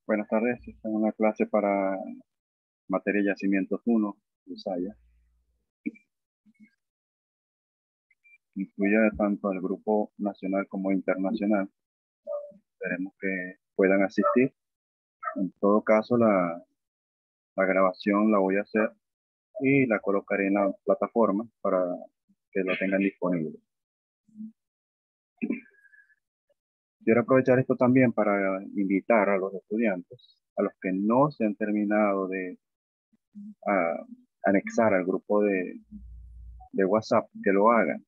Buenas tardes, esta es una clase para materia Yacimientos 1, Usaya. Incluye tanto el grupo nacional como internacional. Esperemos que puedan asistir. En todo caso, la grabación la voy a hacer y la colocaré en la plataforma para que lo tengan disponible. Quiero aprovechar esto también para invitar a los estudiantes, a los que no se han terminado de anexar al grupo de WhatsApp, que lo hagan.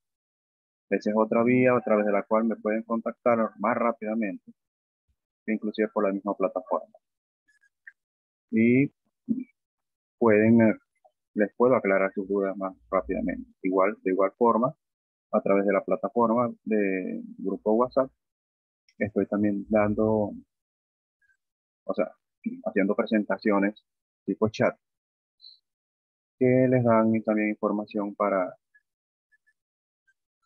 Esa es otra vía a través de la cual me pueden contactar más rápidamente, inclusive por la misma plataforma. Y pueden, les puedo aclarar sus dudas más rápidamente. De igual forma, a través de la plataforma de grupo WhatsApp, estoy también o sea, haciendo presentaciones tipo chat, que les dan también información para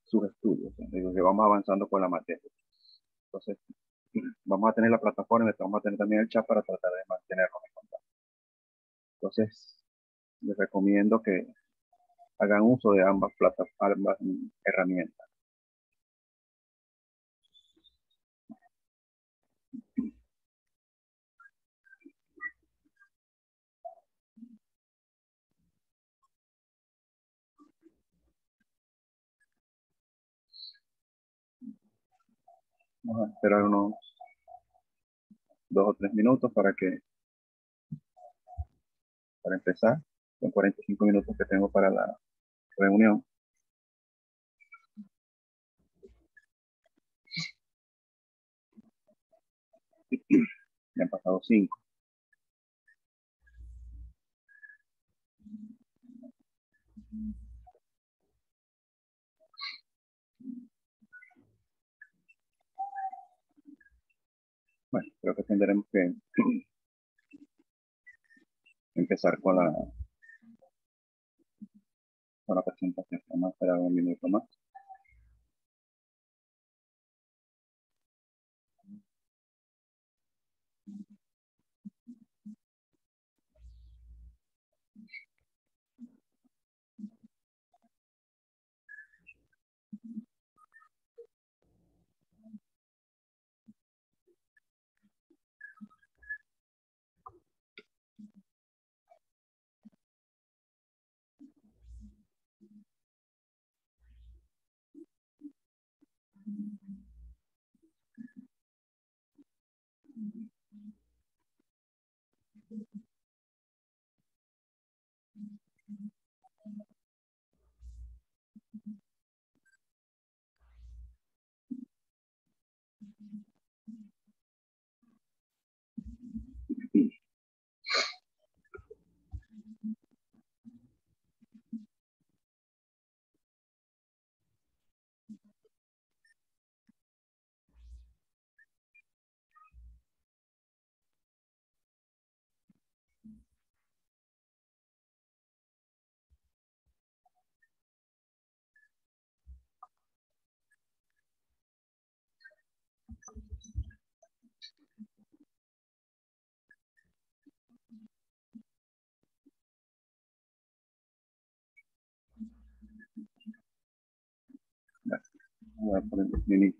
sus estudios, digo, que vamos avanzando con la materia. Entonces, vamos a tener la plataforma y vamos a tener también el chat para tratar de mantenernos en contacto. Entonces, les recomiendo que hagan uso de ambas plataformas, herramientas. Vamos a esperar unos 2 o 3 minutos para empezar. Son 45 minutos que tengo para la reunión. Ya han pasado 5. Bueno, creo que tendremos que empezar con la presentación. Vamos a esperar un minuto más.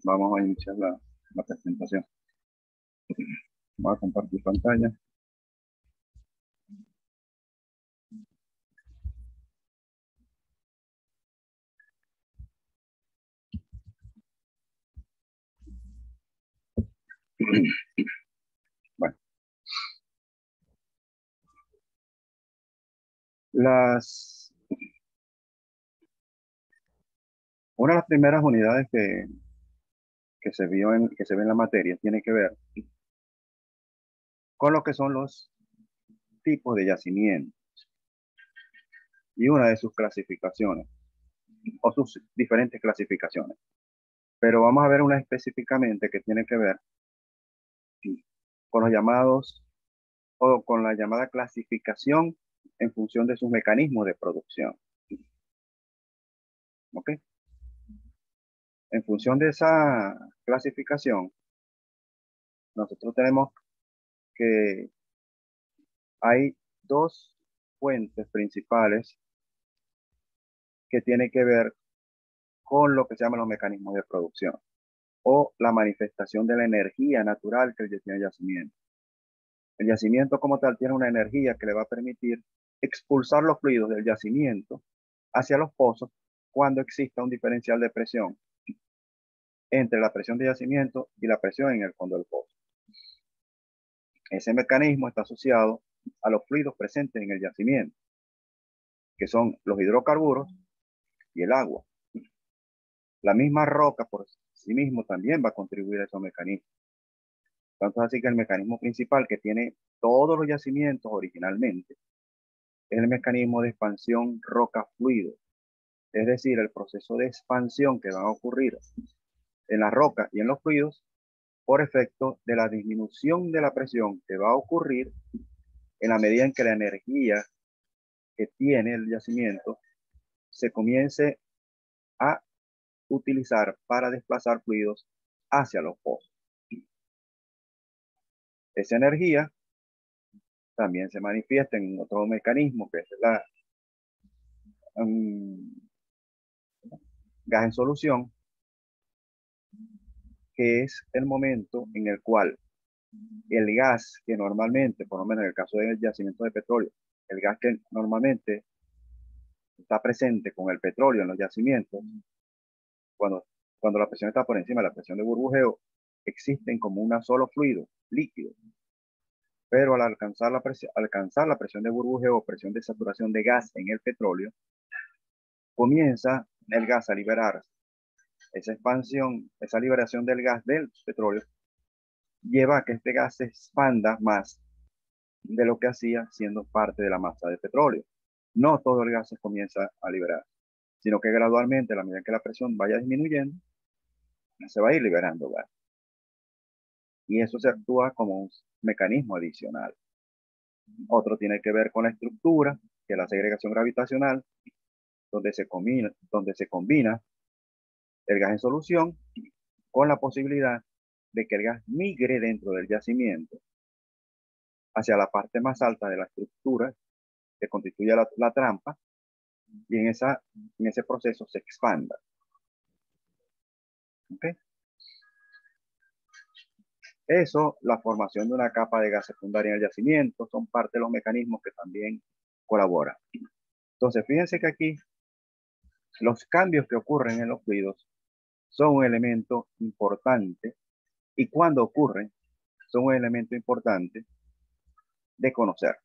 Vamos a iniciar la presentación. Vamos a compartir pantalla. Bueno, las, una de las primeras unidades que se ve en la materia tiene que ver con lo que son los tipos de yacimiento y una de sus clasificaciones o sus diferentes clasificaciones. Pero vamos a ver una específicamente que tiene que ver con los llamados o con la llamada clasificación en función de sus mecanismos de producción. ¿Ok? En función de esa clasificación, nosotros tenemos que hay dos fuentes principales que tienen que ver con lo que se llaman los mecanismos de producción o la manifestación de la energía natural que tiene el yacimiento. El yacimiento como tal tiene una energía que le va a permitir expulsar los fluidos del yacimiento hacia los pozos cuando exista un diferencial de presión entre la presión de yacimiento y la presión en el fondo del pozo. Ese mecanismo está asociado a los fluidos presentes en el yacimiento, que son los hidrocarburos y el agua. La misma roca por sí mismo también va a contribuir a esos mecanismos. Tanto es así que el mecanismo principal que tiene todos los yacimientos originalmente es el mecanismo de expansión roca-fluido, es decir, el proceso de expansión que va a ocurrir en la roca y en los fluidos por efecto de la disminución de la presión que va a ocurrir en la medida en que la energía que tiene el yacimiento se comience a utilizar para desplazar fluidos hacia los pozos. Esa energía también se manifiesta en otro mecanismo que es la um, gas en solución, que es el momento en el cual el gas que normalmente, por lo menos en el caso del yacimiento de petróleo, el gas que normalmente está presente con el petróleo en los yacimientos, cuando, cuando la presión está por encima de la presión de burbujeo, existen como un solo fluido líquido. Pero al alcanzar la presión de burbujeo o presión de saturación de gas en el petróleo, comienza el gas a liberarse. Esa expansión, esa liberación del gas del petróleo, lleva a que este gas se expanda más de lo que hacía siendo parte de la masa de petróleo. No todo el gas se comienza a liberar, sino que gradualmente, a la medida que la presión vaya disminuyendo, se va a ir liberando gas. Y eso se actúa como un mecanismo adicional. Otro tiene que ver con la estructura, que es la segregación gravitacional, donde se combina el gas en solución con la posibilidad de que el gas migre dentro del yacimiento hacia la parte más alta de la estructura que constituye la trampa y en ese proceso se expanda. ¿Okay? Eso, la formación de una capa de gas secundaria en el yacimiento, son parte de los mecanismos que también colaboran. Entonces, fíjense que aquí los cambios que ocurren en los fluidos son un elemento importante y cuando ocurren son un elemento importante de conocer.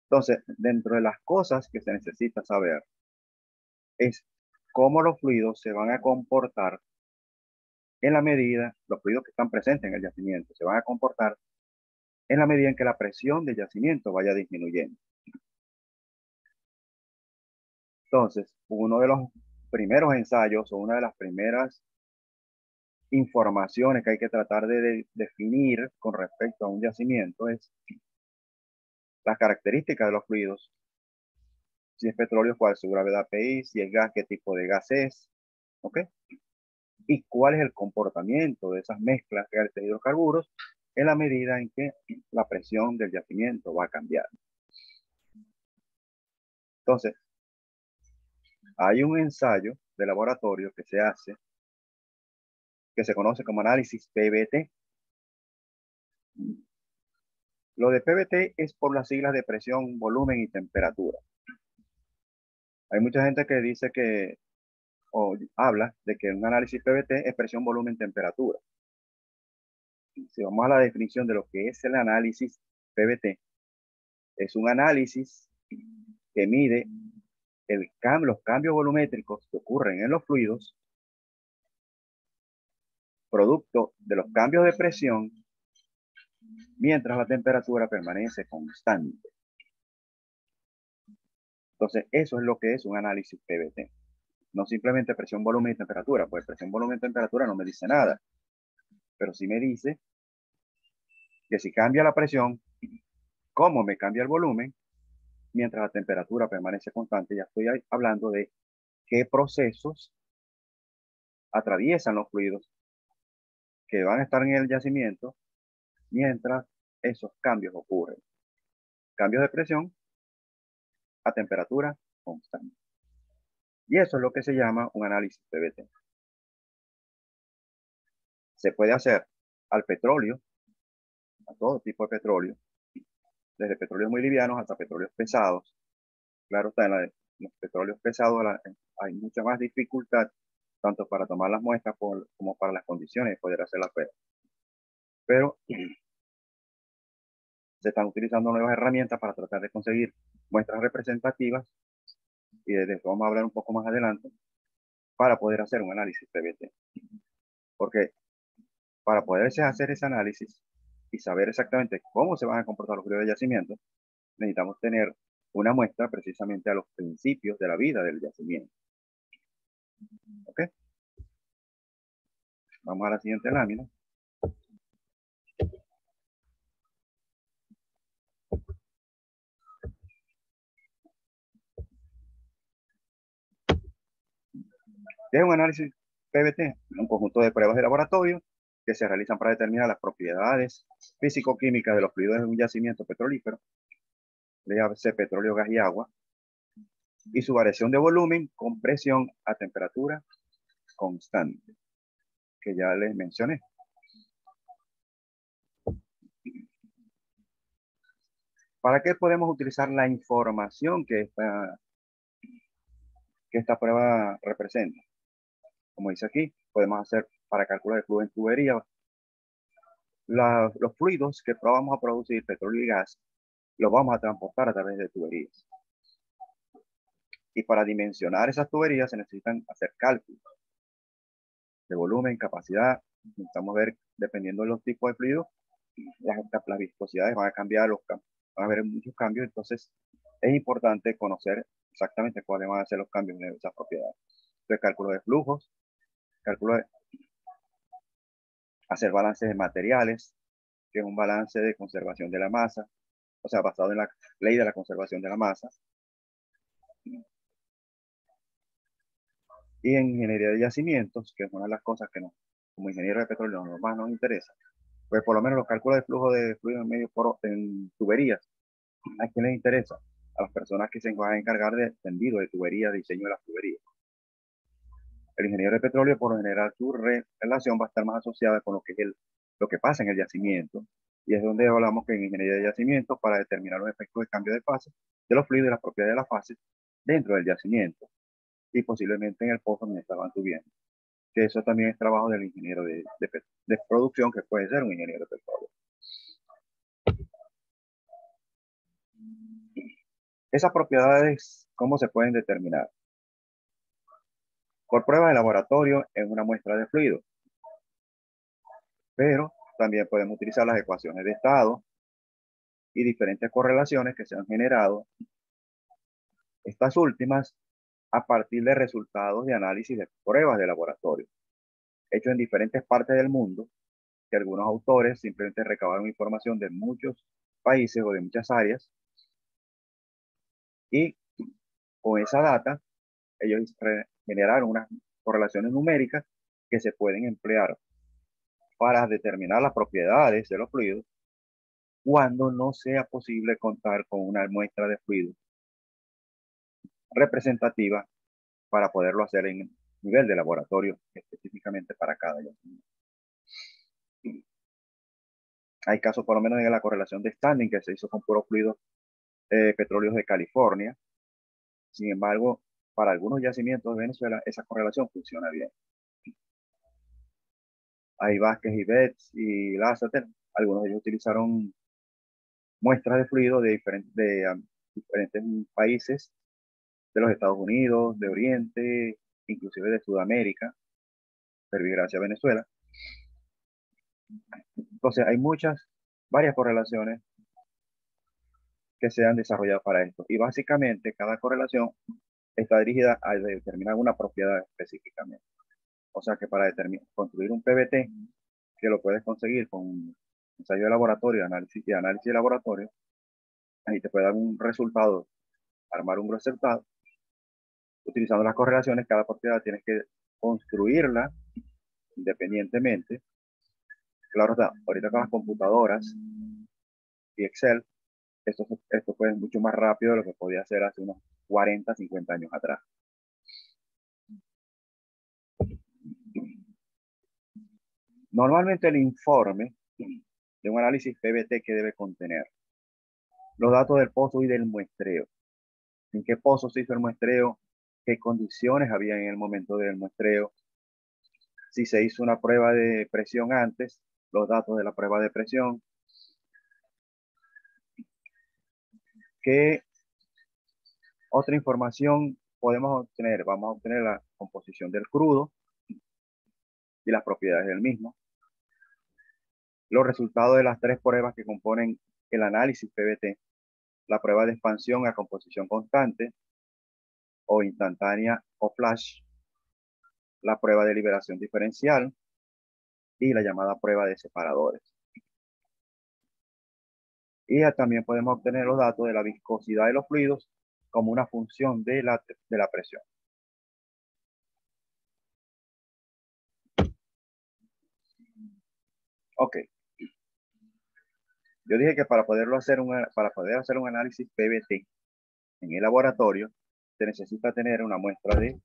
Entonces, dentro de las cosas que se necesita saber es cómo los fluidos se van a comportar en la medida, los fluidos que están presentes en el yacimiento se van a comportar en la medida en que la presión del yacimiento vaya disminuyendo. Entonces, uno de los primeros ensayos o una de las primeras informaciones que hay que tratar de definir con respecto a un yacimiento es las características de los fluidos. Si es petróleo, cuál es su gravedad PI, si es gas, qué tipo de gas es, ¿ok? Y cuál es el comportamiento de esas mezclas de hidrocarburos en la medida en que la presión del yacimiento va a cambiar. Entonces, hay un ensayo de laboratorio que se hace, que se conoce como análisis PVT. Lo de PVT es por las siglas de presión, volumen y temperatura. Hay mucha gente que dice que, o habla de que un análisis PVT es presión, volumen, temperatura. Si vamos a la definición de lo que es el análisis PVT, es un análisis que mide los cambios volumétricos que ocurren en los fluidos, producto de los cambios de presión, mientras la temperatura permanece constante. Entonces, eso es lo que es un análisis PVT. No simplemente presión, volumen y temperatura, pues presión, volumen y temperatura no me dice nada, pero sí me dice que si cambia la presión, cómo me cambia el volumen mientras la temperatura permanece constante. Ya estoy hablando de qué procesos atraviesan los fluidos que van a estar en el yacimiento mientras esos cambios ocurren. Cambios de presión a temperatura constante. Y eso es lo que se llama un análisis PVT. Se puede hacer al petróleo, a todo tipo de petróleo, desde petróleos muy livianos hasta petróleos pesados. Claro está, en los petróleos pesados hay mucha más dificultad, tanto para tomar las muestras como para las condiciones de poder hacer la prueba. Pero se están utilizando nuevas herramientas para tratar de conseguir muestras representativas, y de eso vamos a hablar un poco más adelante, para poder hacer un análisis PVT. Porque para poder hacer ese análisis y saber exactamente cómo se van a comportar los fluidos de yacimiento, necesitamos tener una muestra precisamente a los principios de la vida del yacimiento. ¿Ok? Vamos a la siguiente lámina. Es un análisis PVT, un conjunto de pruebas de laboratorio que se realizan para determinar las propiedades físico-químicas de los fluidos de un yacimiento petrolífero, de petróleo, gas y agua, y su variación de volumen con presión a temperatura constante, que ya les mencioné. ¿Para qué podemos utilizar la información que esta prueba representa? Como dice aquí, podemos hacer para cálculo de flujo en tubería. Los fluidos que vamos a producir, petróleo y gas, los vamos a transportar a través de tuberías. Y para dimensionar esas tuberías se necesitan hacer cálculos de volumen, capacidad. Necesitamos ver, dependiendo de los tipos de fluidos, las viscosidades van a cambiar, van a haber muchos cambios. Entonces, es importante conocer exactamente cuáles van a ser los cambios en esas propiedades. Entonces, cálculo de flujos, cálculo de hacer balances de materiales, que es un balance de conservación de la masa, o sea, basado en la ley de la conservación de la masa. Y en ingeniería de yacimientos, que es una de las cosas que como ingeniero de petróleo más nos interesa, pues por lo menos los cálculos de flujo de fluidos en medio en tuberías, ¿a quién les interesa? A las personas que se van a encargar de tendido de tuberías, diseño de las tuberías. El ingeniero de petróleo, por lo general, su relación va a estar más asociada con lo que es lo que pasa en el yacimiento. Y es donde hablamos que en ingeniería de yacimiento, para determinar los efectos de cambio de fase de los fluidos y las propiedades de las fases dentro del yacimiento y posiblemente en el pozo donde estaban subiendo. Que eso también es trabajo del ingeniero de producción, que puede ser un ingeniero de petróleo. Esas propiedades, ¿cómo se pueden determinar? Por pruebas de laboratorio en una muestra de fluido, pero también podemos utilizar las ecuaciones de estado y diferentes correlaciones que se han generado, estas últimas a partir de resultados de análisis de pruebas de laboratorio, hechos en diferentes partes del mundo, que algunos autores simplemente recabaron información de muchos países o de muchas áreas, y con esa data ellos generaron unas correlaciones numéricas que se pueden emplear para determinar las propiedades de los fluidos cuando no sea posible contar con una muestra de fluido representativa para poderlo hacer en nivel de laboratorio específicamente para cada yacimiento. Hay casos, por lo menos en la correlación de Standing, que se hizo con puros fluidos petróleos de California. Sin embargo, para algunos yacimientos de Venezuela, esa correlación funciona bien. Hay Vázquez y Betts y Lasseter, algunos de ellos utilizaron muestras de fluido diferentes países de los Estados Unidos, de Oriente, inclusive de Sudamérica, gracias a Venezuela. Entonces, hay varias correlaciones que se han desarrollado para esto. Y básicamente, cada correlación está dirigida a determinar una propiedad específicamente. O sea que para construir un PVT, que lo puedes conseguir con ensayo de laboratorio, análisis de laboratorio, ahí te puede dar un resultado armar un resultado, utilizando las correlaciones, cada propiedad tienes que construirla independientemente. Claro está, ahorita con las computadoras y Excel, esto fue mucho más rápido de lo que podía hacer hace unos 40, 50 años atrás. Normalmente el informe de un análisis PBT que debe contener los datos del pozo y del muestreo. ¿En qué pozo se hizo el muestreo? ¿Qué condiciones había en el momento del muestreo? Si se hizo una prueba de presión antes, los datos de la prueba de presión. ¿Qué otra información podemos obtener? Vamos a obtener la composición del crudo y las propiedades del mismo. Los resultados de las 3 pruebas que componen el análisis PBT. La prueba de expansión a composición constante o instantánea o flash. La prueba de liberación diferencial y la llamada prueba de separadores. Y también podemos obtener los datos de la viscosidad de los fluidos como una función de la presión. Ok. Yo dije que para poder hacer un análisis PBT en el laboratorio, se necesita tener una muestra de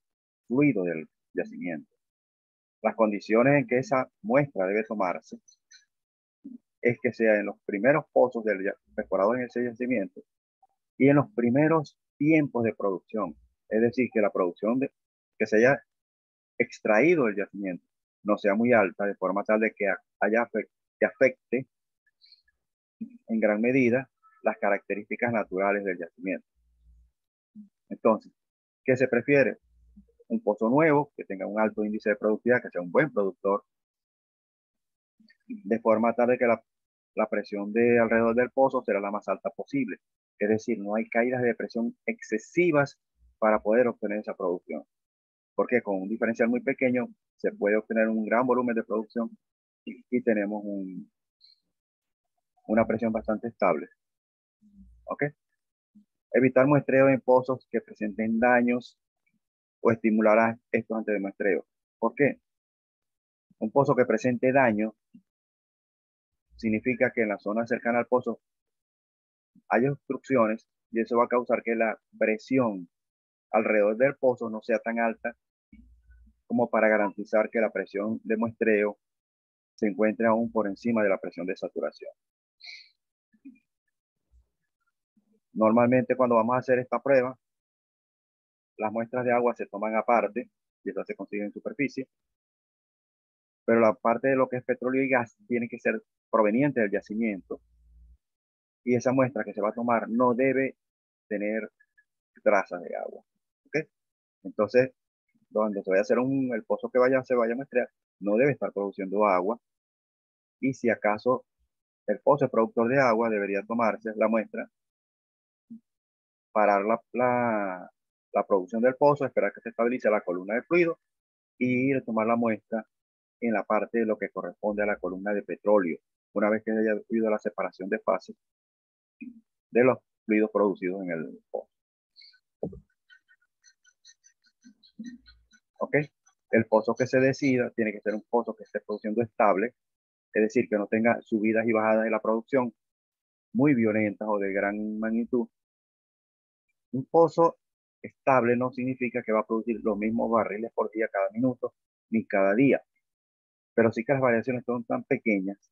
fluido del yacimiento. Las condiciones en que esa muestra debe tomarse es que sea en los primeros pozos perforados en ese yacimiento y en los primeros tiempos de producción. Es decir, que la producción que se haya extraído del yacimiento no sea muy alta, de forma tal de que afecte en gran medida las características naturales del yacimiento. Entonces, ¿qué se prefiere? Un pozo nuevo, que tenga un alto índice de productividad, que sea un buen productor, de forma tal de que la presión de alrededor del pozo será la más alta posible. Es decir, no hay caídas de presión excesivas para poder obtener esa producción. Porque con un diferencial muy pequeño se puede obtener un gran volumen de producción y tenemos una presión bastante estable. ¿Ok? Evitar muestreo en pozos que presenten daños o estimular a estos antes de muestreo. ¿Por qué? Un pozo que presente daño significa que en la zona cercana al pozo hay obstrucciones y eso va a causar que la presión alrededor del pozo no sea tan alta como para garantizar que la presión de muestreo se encuentre aún por encima de la presión de saturación. Normalmente cuando vamos a hacer esta prueba, las muestras de agua se toman aparte y estas se consiguen en superficie, pero la parte de lo que es petróleo y gas tiene que ser proveniente del yacimiento y esa muestra que se va a tomar no debe tener trazas de agua. ¿Ok? Entonces, donde se vaya a hacer el pozo que se vaya a muestrear, no debe estar produciendo agua y si acaso el pozo es productor de agua, debería tomarse la muestra, parar la producción del pozo, esperar que se estabilice la columna de fluido y tomar la muestra en la parte de lo que corresponde a la columna de petróleo, una vez que haya habido la separación de fases de los fluidos producidos en el pozo. ¿Ok? El pozo que se decida tiene que ser un pozo que esté produciendo estable, es decir, que no tenga subidas y bajadas de la producción muy violentas o de gran magnitud. Un pozo estable no significa que va a producir los mismos barriles por día cada minuto ni cada día, pero sí que las variaciones son tan pequeñas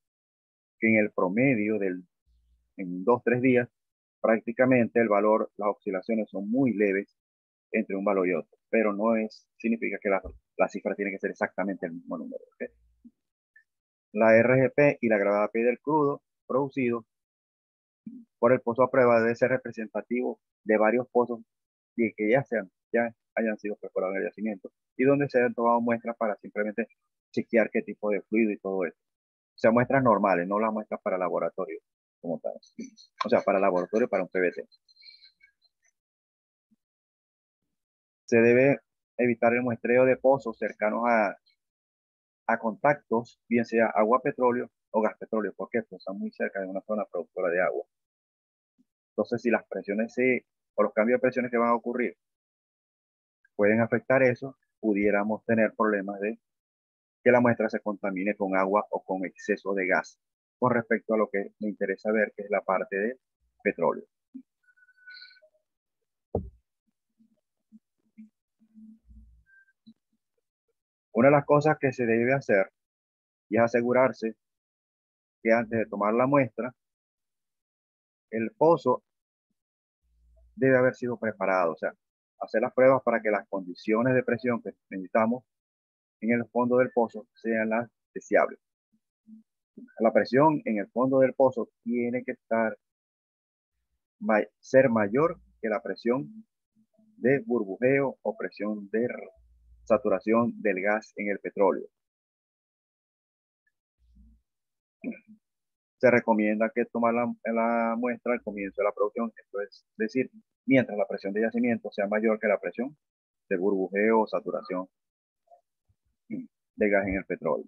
que en el promedio en 2, 3 días, prácticamente las oscilaciones son muy leves entre un valor y otro, pero no significa que la cifra tiene que ser exactamente el mismo número. ¿Okay? La RGP y la gravedad P del crudo producido por el pozo a prueba debe ser representativo de varios pozos y que ya hayan sido perforados en el yacimiento y donde se han tomado muestras para simplemente chequear qué tipo de fluido y todo eso. O sea, muestras normales, no las muestras para laboratorio como tal. O sea, para laboratorio, para un PBT. Se debe evitar el muestreo de pozos cercanos a contactos, bien sea agua petróleo o gas petróleo, porque pues, están muy cerca de una zona productora de agua. Entonces, si las presiones se o los cambios de presiones que van a ocurrir pueden afectar eso, pudiéramos tener problemas de que la muestra se contamine con agua o con exceso de gas con respecto a lo que me interesa ver, que es la parte de petróleo. Una de las cosas que se debe hacer y es asegurarse que antes de tomar la muestra, el pozo debe haber sido preparado, o sea, hacer las pruebas para que las condiciones de presión que necesitamos en el fondo del pozo sean las deseables. La presión en el fondo del pozo tiene que ser mayor que la presión de burbujeo o presión de saturación del gas en el petróleo. Se recomienda que tomar la muestra al comienzo de la producción, esto es decir, mientras la presión de yacimiento sea mayor que la presión de burbujeo o saturación de gas en el petróleo.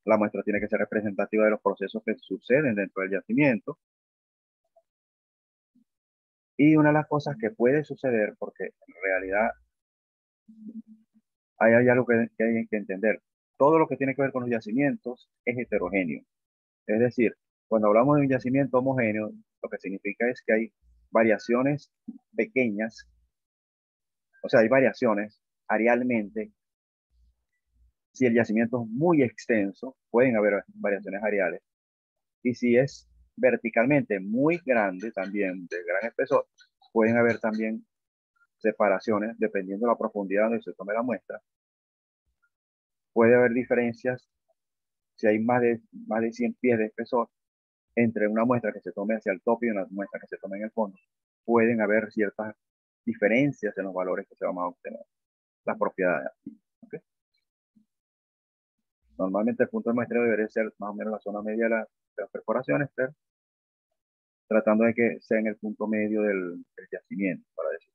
La muestra tiene que ser representativa de los procesos que suceden dentro del yacimiento. Y una de las cosas que puede suceder, porque en realidad hay algo que hay que entender, todo lo que tiene que ver con los yacimientos es heterogéneo. Es decir, cuando hablamos de un yacimiento homogéneo, lo que significa es que hay variaciones pequeñas, o sea, hay variaciones arealmente. Si el yacimiento es muy extenso, pueden haber variaciones areales. Y si es verticalmente muy grande, también de gran espesor, pueden haber también separaciones dependiendo de la profundidad donde se tome la muestra. Puede haber diferencias si hay más de 100 pies de espesor entre una muestra que se tome hacia el tope y una muestra que se tome en el fondo. Pueden haber ciertas diferencias en los valores que se van a obtener, las propiedades. ¿Okay? Normalmente el punto de muestreo debería ser más o menos la zona media de las perforaciones, pero tratando de que sea en el punto medio del yacimiento, para decir.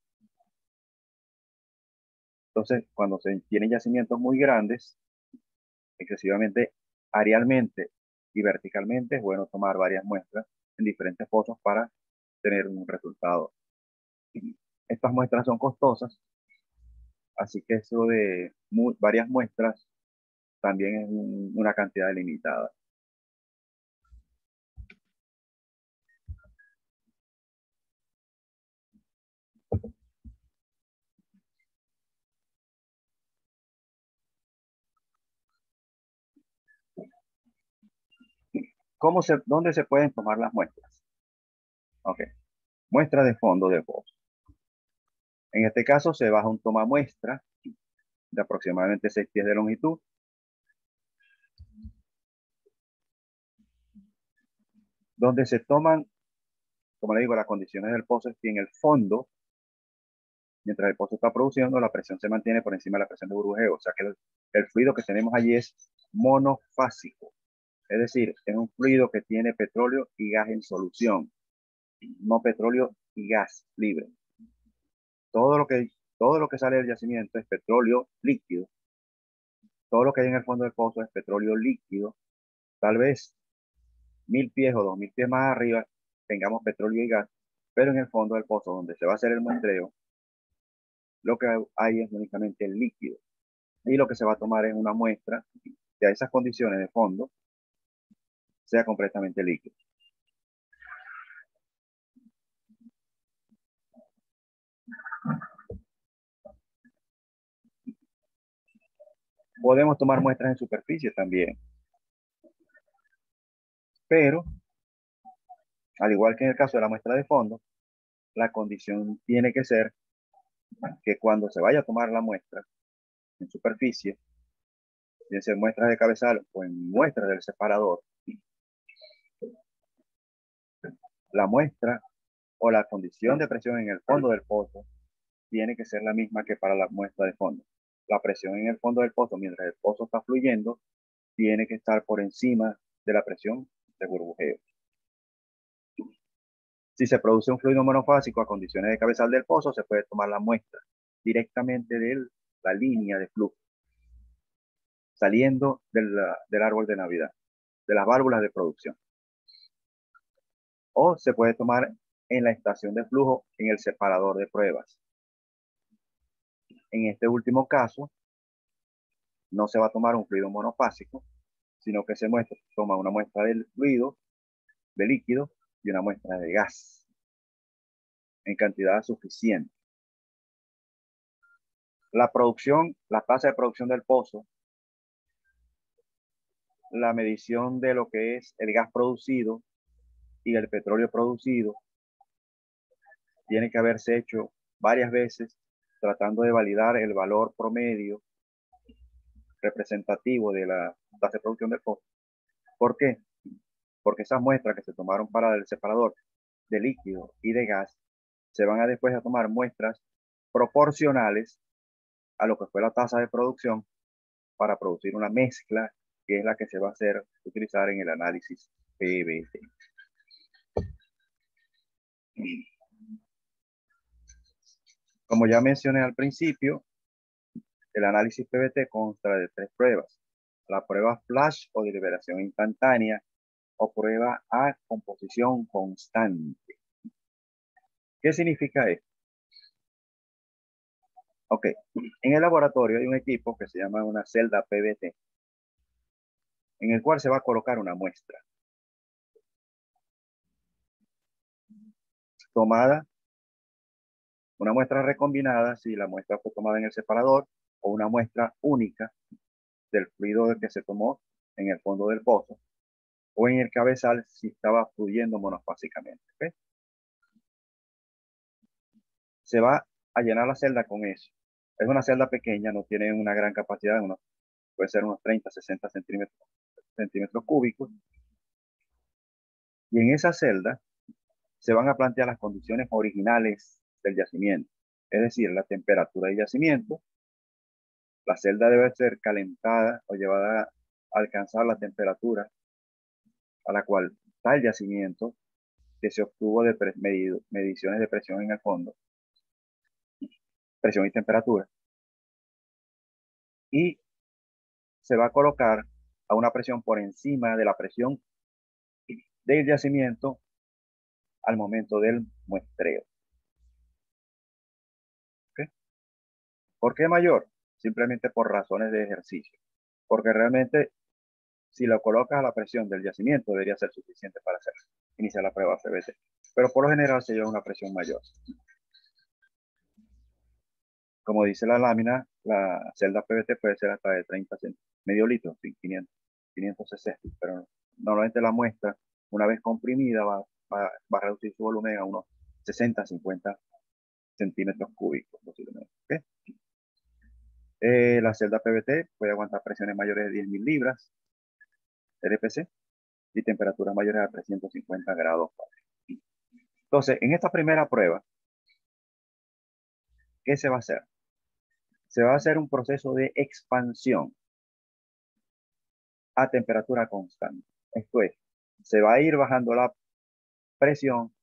Entonces, cuando se tienen yacimientos muy grandes, excesivamente arealmente y verticalmente, es bueno tomar varias muestras en diferentes pozos para tener un resultado. Estas muestras son costosas, así que eso de varias muestras también es una cantidad limitada. ¿Dónde se pueden tomar las muestras? Ok, muestra de fondo del pozo. En este caso se baja un toma muestra de aproximadamente 6 pies de longitud, donde se toman, como le digo, las condiciones del pozo es que en el fondo, mientras el pozo está produciendo, la presión se mantiene por encima de la presión de burbujeo, o sea que el fluido que tenemos allí es monofásico, es decir, es un fluido que tiene petróleo y gas en solución, no petróleo y gas libre. Todo lo que, todo lo que sale del yacimiento es petróleo líquido, todo lo que hay en el fondo del pozo es petróleo líquido, tal vez 1000 pies o 2000 pies más arriba tengamos petróleo y gas, pero en el fondo del pozo donde se va a hacer el muestreo, lo que hay es únicamente el líquido. Y lo que se va a tomar es una muestra que a esas condiciones de fondo sea completamente líquido. Podemos tomar muestras en superficie también, pero al igual que en el caso de la muestra de fondo, la condición tiene que ser que cuando se vaya a tomar la muestra en superficie, bien sea en muestras de cabezal o en muestras del separador, la muestra o la condición de presión en el fondo del pozo tiene que ser la misma que para la muestra de fondo. La presión en el fondo del pozo, mientras el pozo está fluyendo, tiene que estar por encima de la presión de burbujeo. Si se produce un fluido monofásico a condiciones de cabezal del pozo, se puede tomar la muestra directamente de la línea de flujo, saliendo del árbol de Navidad, de las válvulas de producción. o se puede tomar en la estación de flujo en el separador de pruebas. En este último caso, no se va a tomar un fluido monofásico, sino que toma una muestra del fluido, de líquido y una muestra de gas en cantidad suficiente. La producción, la tasa de producción del pozo, la medición de lo que es el gas producido y el petróleo producido, tiene que haberse hecho varias veces tratando de validar el valor promedio representativo de la tasa de producción del pozo. ¿Por qué? Porque esas muestras que se tomaron para el separador de líquido y de gas se van a después a tomar muestras proporcionales a lo que fue la tasa de producción para producir una mezcla que es la que se va a utilizar en el análisis PVT. Como ya mencioné al principio, el análisis PVT consta de 3 pruebas. La prueba flash o de liberación instantánea o prueba a composición constante. ¿Qué significa esto? Ok, en el laboratorio hay un equipo que se llama una celda PVT, en el cual se va a colocar una muestra tomada, una muestra recombinada, si la muestra fue tomada en el separador, o una muestra única del fluido que se tomó en el fondo del pozo, o en el cabezal si estaba fluyendo monofásicamente. ¿Okay? Se va a llenar la celda con eso. Es una celda pequeña, no tiene una gran capacidad, puede ser unos 30, 60 centímetros cúbicos. Y en esa celda se van a plantear las condiciones originales del yacimiento, es decir, la temperatura del yacimiento. La celda debe ser calentada o llevada a alcanzar la temperatura a la cual está el yacimiento que se obtuvo de mediciones de presión en el fondo, presión y temperatura, y se va a colocar a una presión por encima de la presión del yacimiento al momento del muestreo. ¿Okay? ¿Por qué mayor? Simplemente por razones de ejercicio. Porque realmente, si lo colocas a la presión del yacimiento, debería ser suficiente para iniciar la prueba CBT. Pero por lo general se lleva una presión mayor. Como dice la lámina, la celda PVT puede ser hasta de 30 medio litro, 500 cc, pero normalmente la muestra, una vez comprimida, va a reducir su volumen a unos 60, 50 centímetros cúbicos posiblemente. ¿Okay? La celda PVT puede aguantar presiones mayores de 10.000 libras RPC y temperaturas mayores a 350 grados. Entonces, en esta primera prueba, ¿qué se va a hacer? Se va a hacer un proceso de expansión a temperatura constante. Esto es, se va a ir bajando la presión,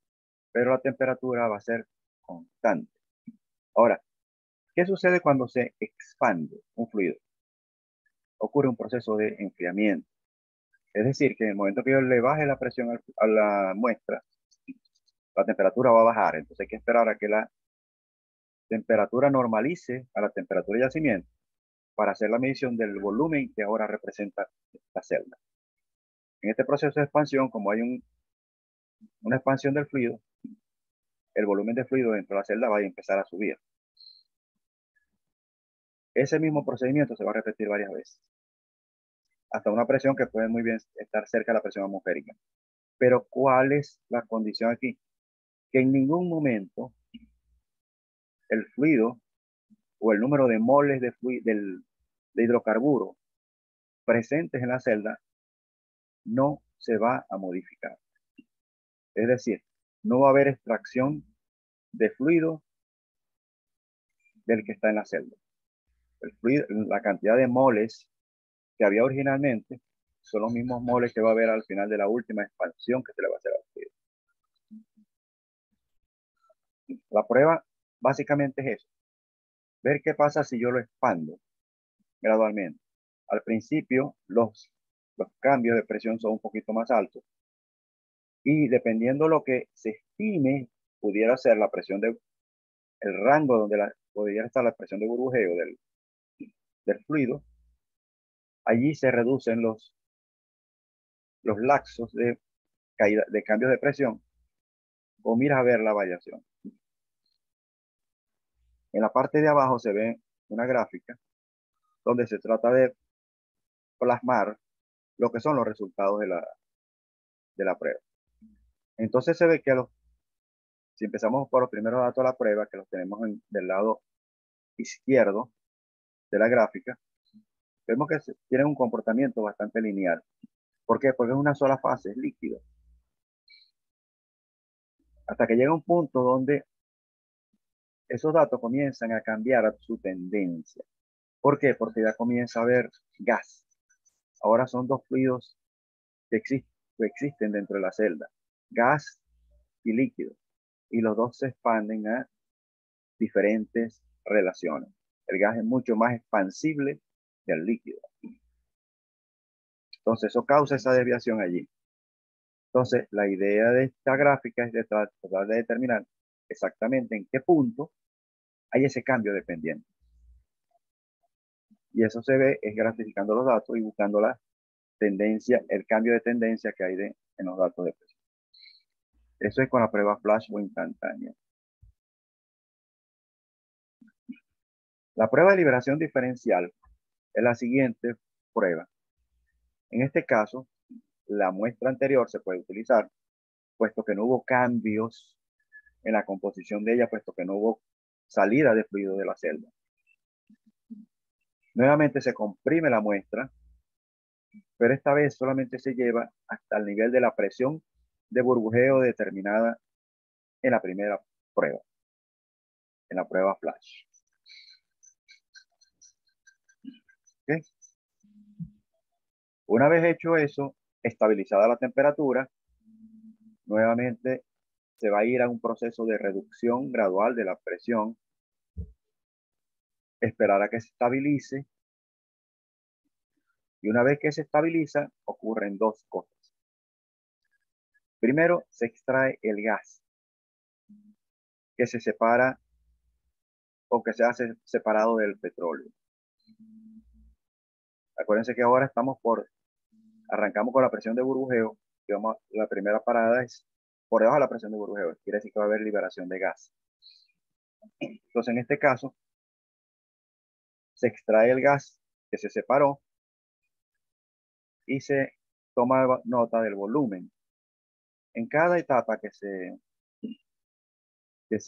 pero la temperatura va a ser constante. Ahora, ¿qué sucede cuando se expande un fluido? Ocurre un proceso de enfriamiento. Es decir, que en el momento que yo le baje la presión a la muestra, la temperatura va a bajar. Entonces hay que esperar a que la temperatura normalice a la temperatura de yacimiento para hacer la medición del volumen que ahora representa la celda. En este proceso de expansión, como hay una expansión del fluido, el volumen de fluido dentro de la celda va a empezar a subir. Ese mismo procedimiento se va a repetir varias veces, hasta una presión que puede muy bien estar cerca de la presión atmosférica. Pero ¿cuál es la condición aquí? Que en ningún momento el fluido o el número de moles de hidrocarburo presentes en la celda no se va a modificar. Es decir, no va a haber extracción de fluido del que está en la celda. El fluido, la cantidad de moles que había originalmente son los mismos moles que va a haber al final de la última expansión que se le va a hacer al fluido. La prueba básicamente es eso. Ver qué pasa si yo lo expando gradualmente. Al principio, los cambios de presión son un poquito más altos, Y dependiendo lo que se estime, pudiera ser la presión el rango donde podría estar la presión de burbujeo del fluido, allí se reducen los lapsos de caída, de cambios de presión, o miras a ver la variación. En la parte de abajo se ve una gráfica donde se trata de plasmar lo que son los resultados de la prueba. Entonces se ve que si empezamos por los primeros datos de la prueba, que los tenemos del lado izquierdo de la gráfica, vemos que tienen un comportamiento bastante lineal. ¿Por qué? Porque es una sola fase, es líquido. Hasta que llega un punto donde esos datos comienzan a cambiar su tendencia. ¿Por qué? Porque ya comienza a haber gas. Ahora son dos fluidos que existen dentro de la celda, gas y líquido. Y los dos se expanden a diferentes relaciones. El gas es mucho más expansible que el líquido. Entonces eso causa esa desviación allí. Entonces la idea de esta gráfica es tratar de determinar exactamente en qué punto hay ese cambio de pendiente. Y eso se ve es grafificando los datos y buscando la tendencia, el cambio de tendencia que hay en los datos de presión. Eso es con la prueba flash o instantánea. La prueba de liberación diferencial es la siguiente prueba. En este caso, la muestra anterior se puede utilizar, puesto que no hubo cambios en la composición de ella, puesto que no hubo salida de fluido de la celda. Nuevamente se comprime la muestra, pero esta vez solamente se lleva hasta el nivel de la presión de burbujeo determinada en la primera prueba, en la prueba flash. ¿Okay? Una vez hecho eso, estabilizada la temperatura, nuevamente se va a ir a un proceso de reducción gradual de la presión, esperar a que se estabilice, y una vez que se estabiliza, ocurren dos cosas. Primero, se extrae el gas, que se separa o que se hace separado del petróleo. Acuérdense que ahora arrancamos con la presión de burbujeo, y la primera parada es por debajo de la presión de burbujeo, quiere decir que va a haber liberación de gas. Entonces, en este caso, se extrae el gas que se separó y se toma nota del volumen. En cada etapa que se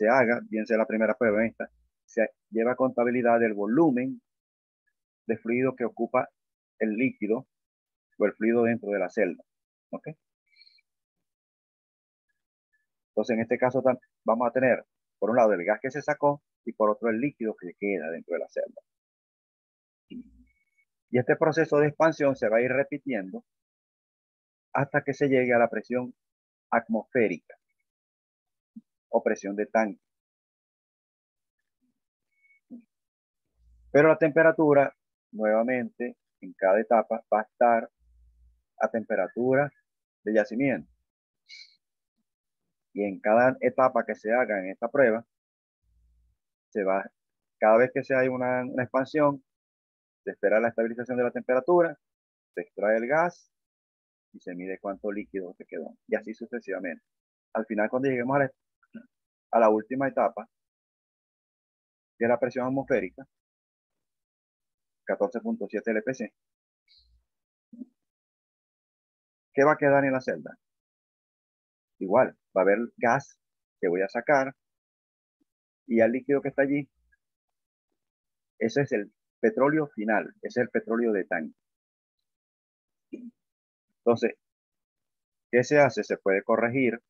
haga, bien sea la primera prueba, esta, se lleva contabilidad del volumen de fluido que ocupa el líquido o el fluido dentro de la celda. ¿Ok? Entonces, en este caso vamos a tener, por un lado, el gas que se sacó y por otro, el líquido que queda dentro de la celda. Y este proceso de expansión se va a ir repitiendo hasta que se llegue a la presión atmosférica o presión de tanque. Pero la temperatura, nuevamente, en cada etapa va a estar a temperatura de yacimiento. Y en cada etapa que se haga en esta prueba, cada vez que se hay una expansión, se espera la estabilización de la temperatura, se extrae el gas y se mide cuánto líquido se quedó. Y así sucesivamente. Al final, cuando lleguemos a la última etapa, que es la presión atmosférica, 14.7 LPC, ¿qué va a quedar en la celda? Igual, va a haber gas que voy a sacar y el líquido que está allí, ese es el petróleo final, ese es el petróleo de tanque. Entonces, ¿qué se hace? Se puede corregir.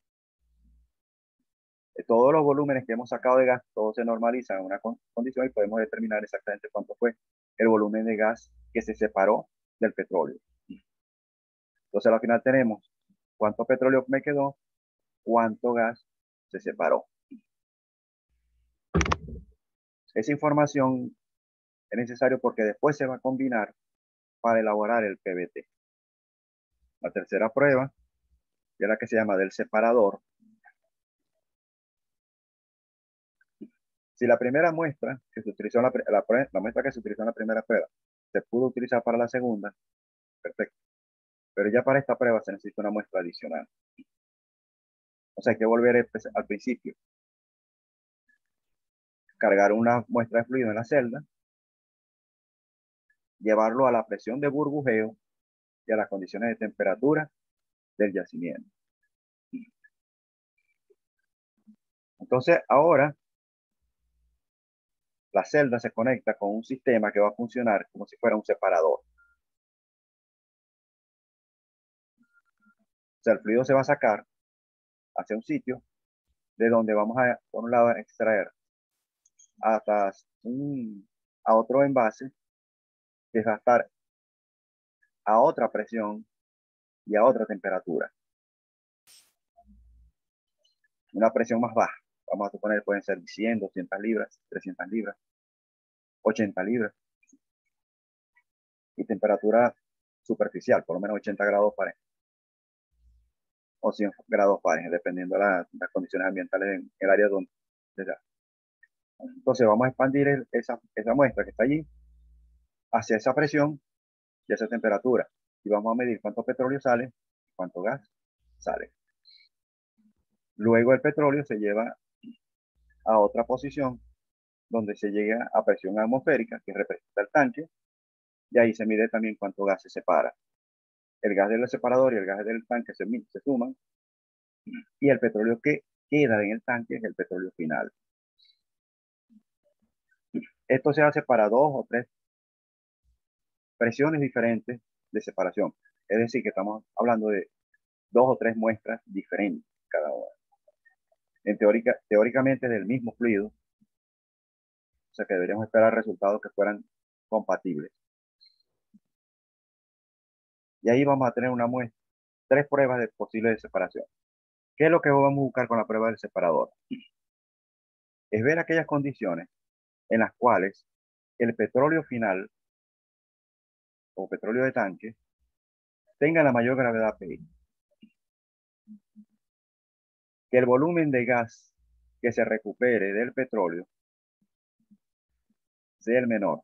Todos los volúmenes que hemos sacado de gas, todos se normalizan en una condición y podemos determinar exactamente cuánto fue el volumen de gas que se separó del petróleo. Entonces, al final tenemos cuánto petróleo me quedó, cuánto gas se separó. Esa información es necesaria porque después se va a combinar para elaborar el PBT. La tercera prueba, que es la que se llama del separador. Si la primera muestra que se utilizó la muestra que se utilizó en la primera prueba se pudo utilizar para la segunda, perfecto. Pero ya para esta prueba se necesita una muestra adicional. O sea, hay que volver al principio. Cargar una muestra de fluido en la celda, llevarlo a la presión de burbujeo y a las condiciones de temperatura del yacimiento. Entonces, ahora la celda se conecta con un sistema que va a funcionar como si fuera un separador. O sea, el fluido se va a sacar hacia un sitio de donde vamos a, por un lado, a extraer hasta a otro envase que va a estar a otra presión y a otra temperatura. Una presión más baja. Vamos a suponer pueden ser 100, 200 libras, 300 libras, 80 libras. Y temperatura superficial, por lo menos 80 grados Fahrenheit o 100 grados Fahrenheit, dependiendo de las condiciones ambientales en el área donde sea. Entonces vamos a expandir esa muestra que está allí hacia esa presión y esa temperatura. Y vamos a medir cuánto petróleo sale, cuánto gas sale. Luego el petróleo se lleva a otra posición donde se llega a presión atmosférica, que representa el tanque, y ahí se mide también cuánto gas se separa. El gas del separador y el gas del tanque se suman, y el petróleo que queda en el tanque es el petróleo final. Esto se hace para 2 o 3 presiones diferentes de separación. Es decir, que estamos hablando de 2 o 3 muestras diferentes cada una. Teóricamente del mismo fluido, o sea que deberíamos esperar resultados que fueran compatibles. Y ahí vamos a tener una muestra, 3 pruebas de posibles de separación. ¿Qué es lo que vamos a buscar con la prueba del separador? Es ver aquellas condiciones en las cuales el petróleo final o petróleo de tanque tenga la mayor gravedad PI. Que el volumen de gas que se recupere del petróleo sea el menor.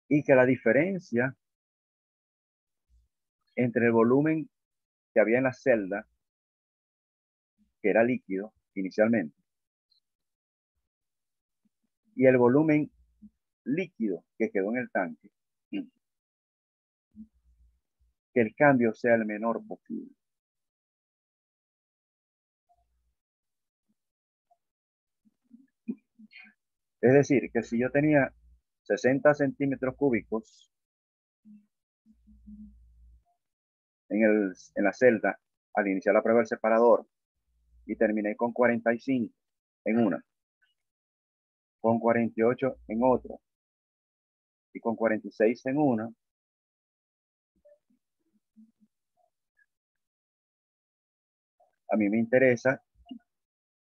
Y que la diferencia entre el volumen que había en la celda, que era líquido inicialmente, y el volumen líquido que quedó en el tanque, que el cambio sea el menor posible. Es decir, que si yo tenía 60 centímetros cúbicos en la celda al iniciar la prueba del separador y terminé con 45 en una, con 48 en otra y con 46 en una, a mí me interesa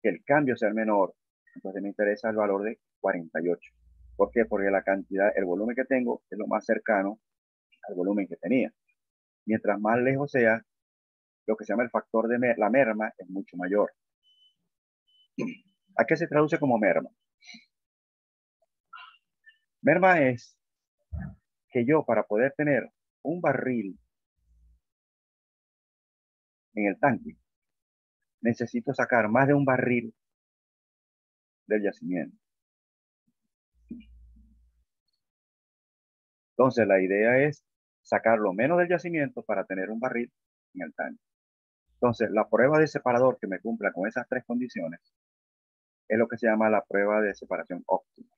que el cambio sea el menor, entonces me interesa el valor de 48. ¿Por qué? Porque la cantidad, el volumen que tengo es lo más cercano al volumen que tenía. Mientras más lejos sea, lo que se llama el factor de la merma es mucho mayor. ¿A qué se traduce como merma? Merma es que yo para poder tener un barril en el tanque, necesito sacar más de un barril del yacimiento. Entonces la idea es sacar lo menos del yacimiento para tener un barril en el tanque. Entonces la prueba de separador que me cumpla con esas 3 condiciones es lo que se llama la prueba de separación óptima.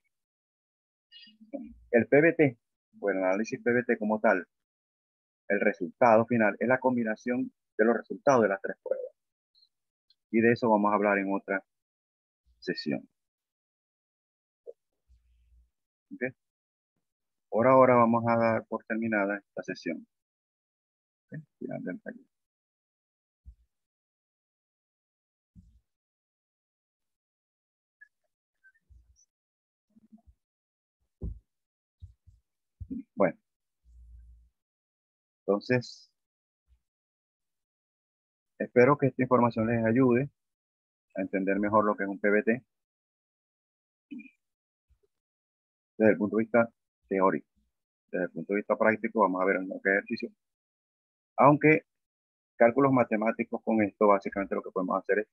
El PVT, o el análisis PVT como tal, el resultado final es la combinación de los resultados de las 3 pruebas. Y de eso vamos a hablar en otra sesión. ¿Okay? Por ahora vamos a dar por terminada esta sesión. ¿Okay? Final del taller. Bueno. Entonces, espero que esta información les ayude a entender mejor lo que es un PBT desde el punto de vista teórico. Desde el punto de vista práctico, vamos a ver en qué ejercicio. Aunque cálculos matemáticos con esto, básicamente lo que podemos hacer es,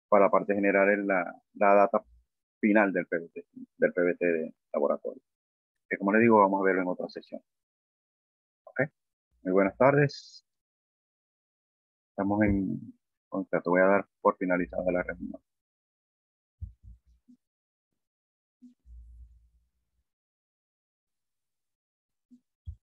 para la parte general, es la data final del PBT de laboratorio. Que como les digo, vamos a verlo en otra sesión. ¿Ok? Muy buenas tardes. Estamos en contacto. Voy a dar por finalizada la reunión.